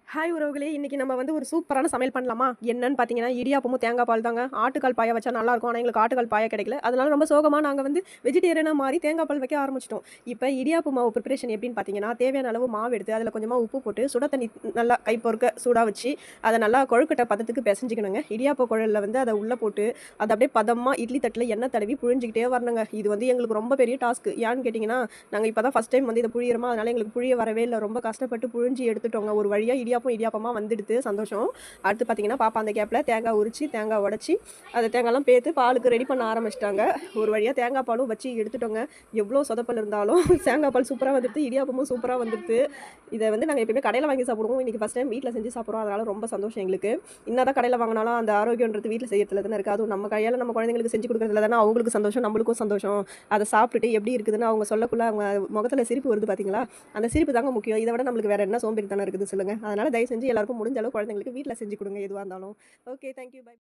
Hi உறவுகளே! இன்னைக்கு நம்ம வந்து ஒரு சூப்பரான சமையல் பண்ணலாமா? என்னன்னு பார்த்தீங்கன்னா, இடியாப்பமும் தேங்காய் பால் தாங்க. ஆட்டுக்கால் பாயா வச்சா நல்லாயிருக்கும். ஆனா எங்களுக்கு ஆட்டுக்கால் பாயா கிடைக்கல. அதனால ரொம்ப சோகமா நாங்க வந்து வெஜிடேரியனா மாறி தேங்காய் பால் வைக்க ஆரம்பிச்சுட்டோம். இப்ப இடியாப்பு மாவு ப்ரிப்பரேஷன் எப்படின்னு பார்த்தீங்கன்னா, தேவையான அளவு மாவு எடுத்து அதில கொஞ்சமா உப்பு போட்டு சுட தண்ணி நல்லா கை பொறுக்க சூடா வச்சு, அத நல்லா கொழுக்கட்டை பதத்துக்கு பெசஞ்சுக்கணுங்க. இடியாப்ப குழல்ல வந்து அத உள்ள போட்டு, அத அப்படியே பதமா இட்லி தட்டுல எண்ணெய் தடவி புழிஞ்சுக்கிட்டே வரணுங்க. இது வந்து எங்களுக்கு ரொம்ப பெரிய டாஸ்க். ஏன்னு கேட்டீங்கன்னா, நாங்க இப்ப தான் ஃபர்ஸ்ட் டைம் வந்து இத புழியிறோமா, அதனால எங்களுக்கு புழிய வரவே இல்ல. ரொம்ப கஷ்டப்பட்டு புழிஞ்சு எடுத்துட்டோங்க. ஒரு வழியா இடியாப்பமா வந்துடுது. சந்தோஷம். அடுத்து பார்த்தீங்கன்னா, பாப்பா அந்த கேப்ல தேங்காய் உரிச்சு, தேங்காய் உடைச்சு, அந்த தேங்காய்லாம் பேத்து பாலுக்கு ரெடி பண்ண ஆரம்பிச்சுட்டாங்க. ஒரு வழியா தேங்காய் பாலும் வச்சு எடுத்துட்டோங்க. எவ்வளோ சொதப்பல் இருந்தாலும் தேங்காய் பால் சூப்பரா வந்துடுது. இடியாப்பமும் சூப்பரா வந்துடுது. இத வந்து நாங்க எப்பயுமே கடையில வாங்கி சாப்பிடுவோம். இன்னைக்கு ஃபர்ஸ்ட் டைம் வீட்ல செஞ்சு சாப்பிடுறோம். அதனால ரொம்ப சந்தோஷம் எங்களுக்கு. என்னதான் கடையில வாங்குனாலும் அந்த ஆரோக்கியம்ன்றது வீட்ல செய்யறதுல தானே இருக்கு. அதுவும் நம்ம கையால நம்ம குழந்தைங்களுக்கு செஞ்சு குடுக்குறதுல தானே அவங்களுக்கு சந்தோஷம், நம்மளுக்கும் சந்தோஷம். அத சாப்பிட்டுட்டு எப்படி இருக்குதுன்னு அவங்க சொல்லக்குள்ள அவங்க முகத்துல சிரிப்பு வருது பார்த்தீங்களா? அந்த சிரிப்பு தாங்க முக்கியம். இத விட நம்மளுக்கு வேற என்ன சோம்பேறித்தனம் இருக்குது சொல்லுங்க. அதனால தயவு செஞ்சு எல்லாருக்கும் முடிஞ்ச அளவு குழந்தைங்களுக்கு வீட்ல செஞ்சு குடுங்க எதுவா இருந்தாலும். ஓகே. Thank you. பை.